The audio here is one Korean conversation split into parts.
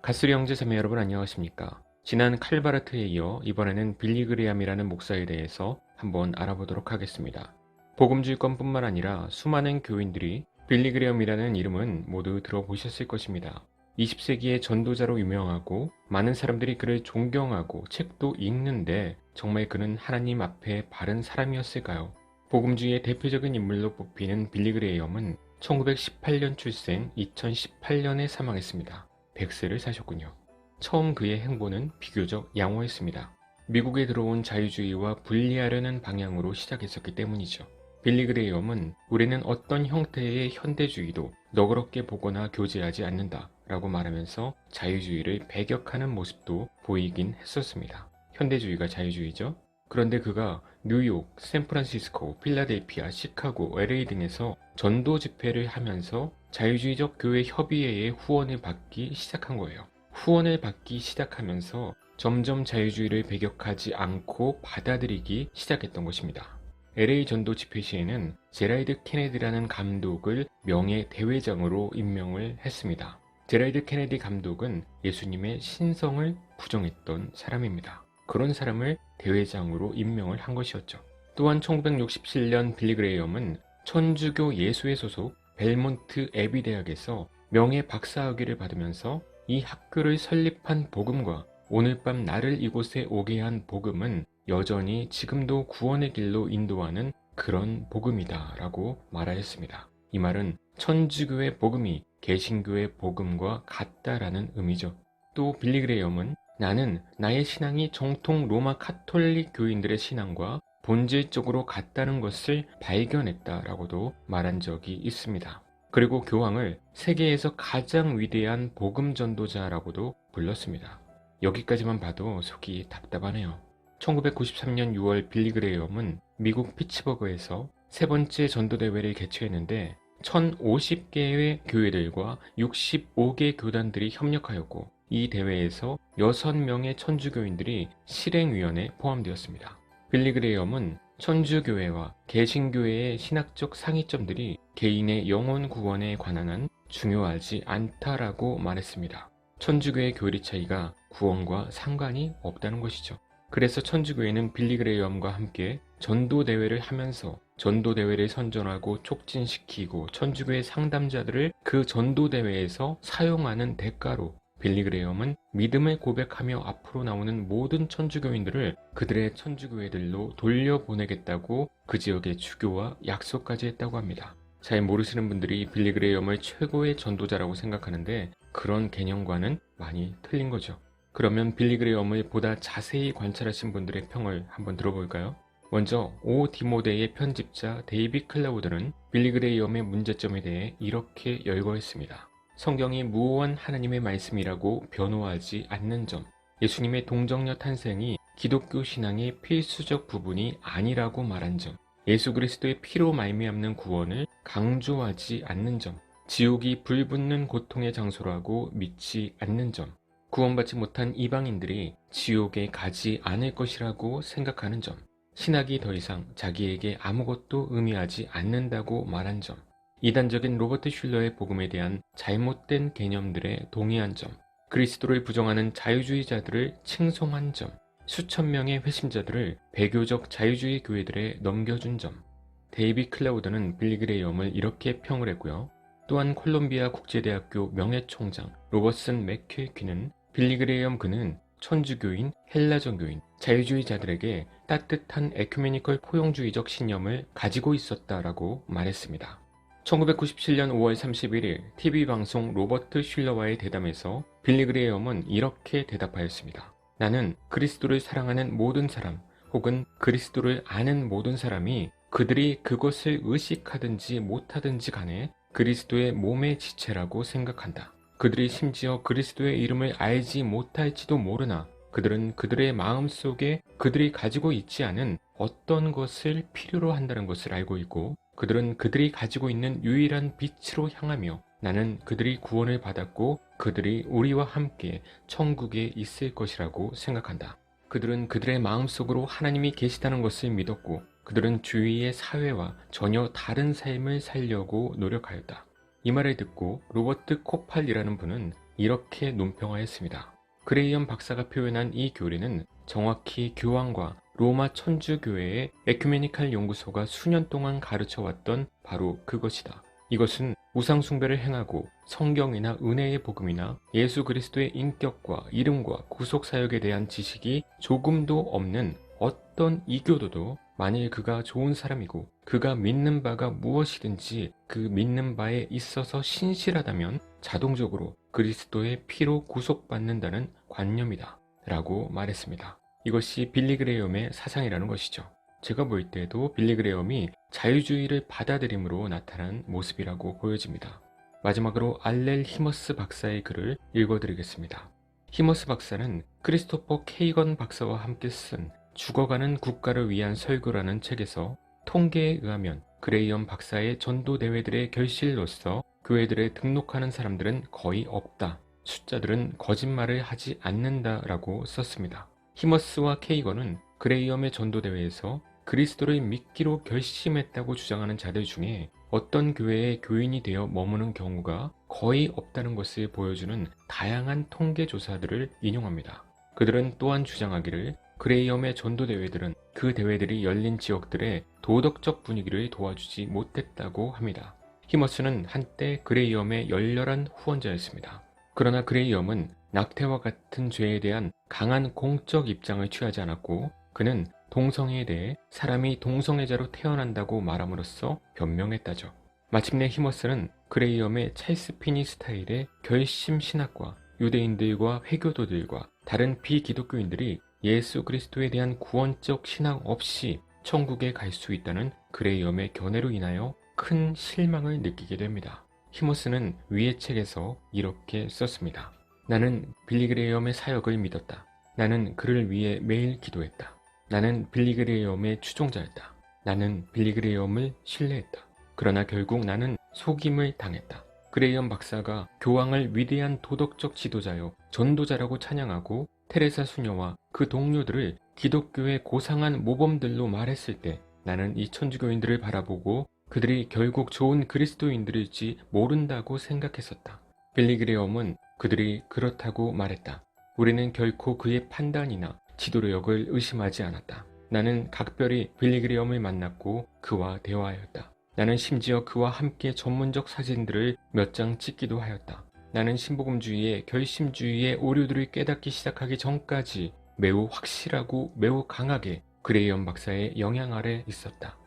가스리 형제자매 여러분 안녕하십니까? 지난 칼바르트에 이어 이번에는 빌리 그레함이라는 목사에 대해서 한번 알아보도록 하겠습니다. 복음주의권뿐만 아니라 수많은 교인들이 빌리 그레함이라는 이름은 모두 들어보셨을 것입니다. 20세기의 전도자로 유명하고 많은 사람들이 그를 존경하고 책도 읽는데 정말 그는 하나님 앞에 바른 사람이었을까요? 복음주의의 대표적인 인물로 뽑히는 빌리 그레함은 1918년 출생, 2018년에 사망했습니다. 100세를 사셨군요. 처음 그의 행보는 비교적 양호했습니다. 미국에 들어온 자유주의와 분리하려는 방향으로 시작했었기 때문이죠. 빌리 그레이엄은 우리는 어떤 형태의 현대주의도 너그럽게 보거나 교제하지 않는다 라고 말하면서 자유주의를 배격하는 모습도 보이긴 했었습니다. 현대주의가 자유주의죠. 그런데 그가 뉴욕, 샌프란시스코, 필라델피아, 시카고, LA 등에서 전도 집회를 하면서 자유주의적 교회 협의회의 후원을 받기 시작한 거예요. 후원을 받기 시작하면서 점점 자유주의를 배격하지 않고 받아들이기 시작했던 것입니다. LA 전도 집회 시에는 제라이드 케네디라는 감독을 명예 대회장으로 임명을 했습니다. 제라이드 케네디 감독은 예수님의 신성을 부정했던 사람입니다. 그런 사람을 대회장으로 임명을 한 것이었죠. 또한 1967년 빌리 그레이엄은 천주교 예수회 소속 벨몬트 애비 대학에서 명예 박사학위를 받으면서 이 학교를 설립한 복음과 오늘 밤 나를 이곳에 오게 한 복음은 여전히 지금도 구원의 길로 인도하는 그런 복음이다 라고 말하였습니다. 이 말은 천주교의 복음이 개신교의 복음과 같다라는 의미죠. 또 빌리 그레이엄은 나는 나의 신앙이 정통 로마 카톨릭 교인들의 신앙과 본질적으로 같다는 것을 발견했다라고도 말한 적이 있습니다. 그리고 교황을 세계에서 가장 위대한 복음 전도자라고도 불렀습니다. 여기까지만 봐도 속이 답답하네요. 1993년 6월 빌리 그레이엄은 미국 피츠버그에서 세 번째 전도대회를 개최했는데 1050개의 교회들과 65개 교단들이 협력하였고 이 대회에서 6명의 천주교인들이 실행위원회에 포함되었습니다. 빌리 그레이엄은 천주교회와 개신교회의 신학적 상이점들이 개인의 영혼 구원에 관한 한 중요하지 않다라고 말했습니다. 천주교의 교리 차이가 구원과 상관이 없다는 것이죠. 그래서 천주교회는 빌리 그레이엄과 함께 전도대회를 하면서 전도대회를 선전하고 촉진시키고 천주교의 상담자들을 그 전도대회에서 사용하는 대가로 빌리 그레이엄은 믿음을 고백하며 앞으로 나오는 모든 천주교인들을 그들의 천주교회들로 돌려보내겠다고 그 지역의 주교와 약속까지 했다고 합니다. 잘 모르시는 분들이 빌리 그레이엄을 최고의 전도자라고 생각하는데 그런 개념과는 많이 틀린 거죠. 그러면 빌리 그레이엄을 보다 자세히 관찰하신 분들의 평을 한번 들어볼까요? 먼저 오 디모데의 편집자 데이비 클라우드는 빌리 그레이엄의 문제점에 대해 이렇게 열거했습니다. 성경이 무오한 하나님의 말씀이라고 변호하지 않는 점, 예수님의 동정녀 탄생이 기독교 신앙의 필수적 부분이 아니라고 말한 점, 예수 그리스도의 피로 말미암는 구원을 강조하지 않는 점, 지옥이 불붙는 고통의 장소라고 믿지 않는 점, 구원받지 못한 이방인들이 지옥에 가지 않을 것이라고 생각하는 점, 신학이 더 이상 자기에게 아무것도 의미하지 않는다고 말한 점, 이단적인 로버트 슐러의 복음에 대한 잘못된 개념들에 동의한 점, 그리스도를 부정하는 자유주의자들을 칭송한 점, 수천 명의 회심자들을 배교적 자유주의 교회들에 넘겨준 점. 데이비 클라우드는 빌리 그레이엄을 이렇게 평을 했고요. 또한 콜롬비아 국제대학교 명예총장 로버슨 맥케이퀴는 빌리 그레이엄 그는 천주교인, 헬라정교인, 자유주의자들에게 따뜻한 에큐메니컬 포용주의적 신념을 가지고 있었다라고 말했습니다. 1997년 5월 31일 TV방송 로버트 슐러와의 대담에서 빌리 그레이엄은 이렇게 대답하였습니다. 나는 그리스도를 사랑하는 모든 사람 혹은 그리스도를 아는 모든 사람이 그들이 그것을 의식하든지 못하든지 간에 그리스도의 몸의 지체라고 생각한다. 그들이 심지어 그리스도의 이름을 알지 못할지도 모르나 그들은 그들의 마음속에 그들이 가지고 있지 않은 어떤 것을 필요로 한다는 것을 알고 있고 그들은 그들이 가지고 있는 유일한 빛으로 향하며 나는 그들이 구원을 받았고 그들이 우리와 함께 천국에 있을 것이라고 생각한다. 그들은 그들의 마음속으로 하나님이 계시다는 것을 믿었고 그들은 주위의 사회와 전혀 다른 삶을 살려고 노력하였다. 이 말을 듣고 로버트 코팔이라는 분은 이렇게 논평하였습니다. 그레이엄 박사가 표현한 이 교리는 정확히 교황과 로마 천주교회의 에큐메니칼 연구소가 수년 동안 가르쳐왔던 바로 그것이다. 이것은 우상숭배를 행하고 성경이나 은혜의 복음이나 예수 그리스도의 인격과 이름과 구속사역에 대한 지식이 조금도 없는 어떤 이교도도 만일 그가 좋은 사람이고 그가 믿는 바가 무엇이든지 그 믿는 바에 있어서 신실하다면 자동적으로 그리스도의 피로 구속받는다는 관념이다 라고 말했습니다. 이것이 빌리 그레이엄의 사상이라는 것이죠. 제가 볼 때도 빌리 그레이엄이 자유주의를 받아들임으로 나타난 모습이라고 보여집니다. 마지막으로 알렐 히머스 박사의 글을 읽어드리겠습니다. 히머스 박사는 크리스토퍼 케이건 박사와 함께 쓴 죽어가는 국가를 위한 설교라는 책에서 통계에 의하면 그레이엄 박사의 전도 대회들의 결실로서 교회들에 등록하는 사람들은 거의 없다. 숫자들은 거짓말을 하지 않는다라고 썼습니다. 히머스와 케이건은 그레이엄의 전도 대회에서 그리스도를 믿기로 결심했다고 주장하는 자들 중에 어떤 교회의 교인이 되어 머무는 경우가 거의 없다는 것을 보여주는 다양한 통계 조사들을 인용합니다. 그들은 또한 주장하기를 그레이엄의 전도 대회들은 그 대회들이 열린 지역들의 도덕적 분위기를 도와주지 못했다고 합니다. 히머스는 한때 그레이엄의 열렬한 후원자였습니다. 그러나 그레이엄은 낙태와 같은 죄에 대한 강한 공적 입장을 취하지 않았고 그는 동성애에 대해 사람이 동성애자로 태어난다고 말함으로써 변명했다죠. 마침내 히머스는 그레이엄의 찰스 피니 스타일의 결심 신학과 유대인들과 회교도들과 다른 비기독교인들이 예수 그리스도에 대한 구원적 신앙 없이 천국에 갈 수 있다는 그레이엄의 견해로 인하여 큰 실망을 느끼게 됩니다. 히머스는 위의 책에서 이렇게 썼습니다. 나는 빌리 그레이엄의 사역을 믿었다. 나는 그를 위해 매일 기도했다. 나는 빌리 그레이엄의 추종자였다. 나는 빌리 그레이엄을 신뢰했다. 그러나 결국 나는 속임을 당했다. 그레이엄 박사가 교황을 위대한 도덕적 지도자요 전도자라고 찬양하고 테레사 수녀와 그 동료들을 기독교의 고상한 모범들로 말했을 때 나는 이 천주교인들을 바라보고 그들이 결국 좋은 그리스도인들일지 모른다고 생각했었다. 빌리 그레이엄은 그들이 그렇다고 말했다. 우리는 결코 그의 판단이나 지도력을 의심하지 않았다. 나는 각별히 빌리 그레이엄을 만났고 그와 대화하였다. 나는 심지어 그와 함께 전문적 사진들을 몇 장 찍기도 하였다. 나는 신복음주의의 결심주의의 오류들을 깨닫기 시작하기 전까지 매우 확실하고 매우 강하게 그레이엄 박사의 영향 아래 있었다.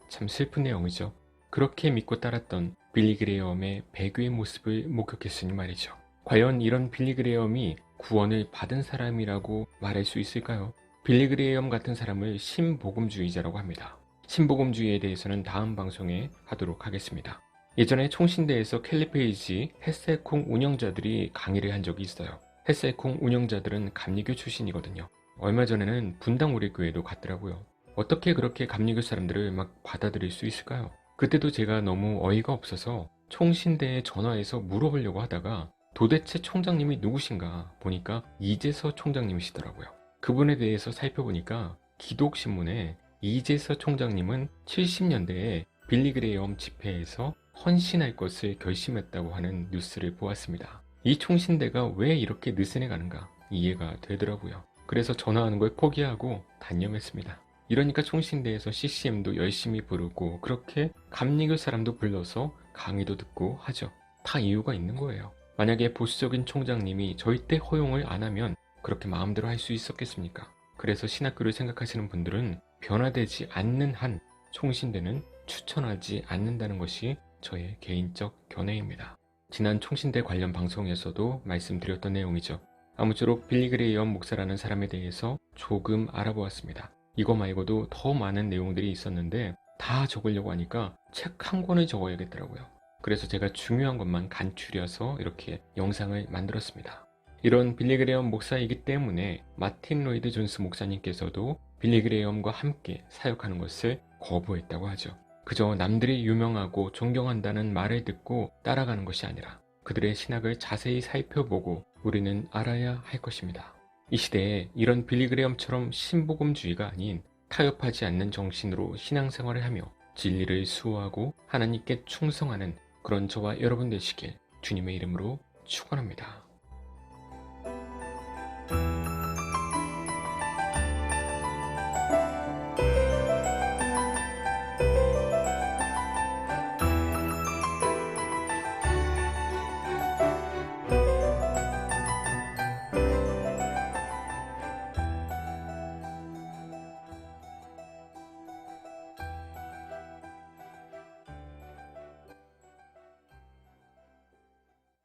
참 슬픈 내용이죠. 그렇게 믿고 따랐던 빌리 그레이엄의 배교의 모습을 목격했으니 말이죠. 과연 이런 빌리 그레이엄이 구원을 받은 사람이라고 말할 수 있을까요? 빌리 그레이엄 같은 사람을 신복음주의자라고 합니다. 신복음주의에 대해서는 다음 방송에 하도록 하겠습니다. 예전에 총신대에서 켈리 페이지 햇셀콩 운영자들이 강의를 한 적이 있어요. 햇셀콩 운영자들은 감리교 출신이거든요. 얼마 전에는 분당 우리 교회도 갔더라고요. 어떻게 그렇게 감리교 사람들을 막 받아들일 수 있을까요? 그때도 제가 너무 어이가 없어서 총신대에 전화해서 물어보려고 하다가 도대체 총장님이 누구신가 보니까 이재서 총장님이시더라고요. 그분에 대해서 살펴보니까 기독신문에 이재서 총장님은 70년대에 빌리 그레이엄 집회에서 헌신할 것을 결심했다고 하는 뉴스를 보았습니다. 이 총신대가 왜 이렇게 느슨해 가는가 이해가 되더라고요. 그래서 전화하는 걸 포기하고 단념했습니다. 이러니까 총신대에서 CCM도 열심히 부르고 그렇게 감리교 사람도 불러서 강의도 듣고 하죠. 다 이유가 있는 거예요. 만약에 보수적인 총장님이 절대 허용을 안 하면 그렇게 마음대로 할 수 있었겠습니까? 그래서 신학교를 생각하시는 분들은 변화되지 않는 한 총신대는 추천하지 않는다는 것이 저의 개인적 견해입니다. 지난 총신대 관련 방송에서도 말씀드렸던 내용이죠. 아무쪼록 빌리 그레이엄 목사라는 사람에 대해서 조금 알아보았습니다. 이거 말고도 더 많은 내용들이 있었는데 다 적으려고 하니까 책 한 권을 적어야겠더라고요. 그래서 제가 중요한 것만 간추려서 이렇게 영상을 만들었습니다. 이런 빌리 그레이엄 목사이기 때문에 마틴 로이드 존스 목사님께서도 빌리 그레이엄과 함께 사역하는 것을 거부했다고 하죠. 그저 남들이 유명하고 존경한다는 말을 듣고 따라가는 것이 아니라 그들의 신학을 자세히 살펴보고 우리는 알아야 할 것입니다. 이 시대에 이런 빌리 그레이엄처럼 신복음주의가 아닌 타협하지 않는 정신으로 신앙생활을 하며 진리를 수호하고 하나님께 충성하는 그런 저와 여러분 되시길 주님의 이름으로 축원합니다.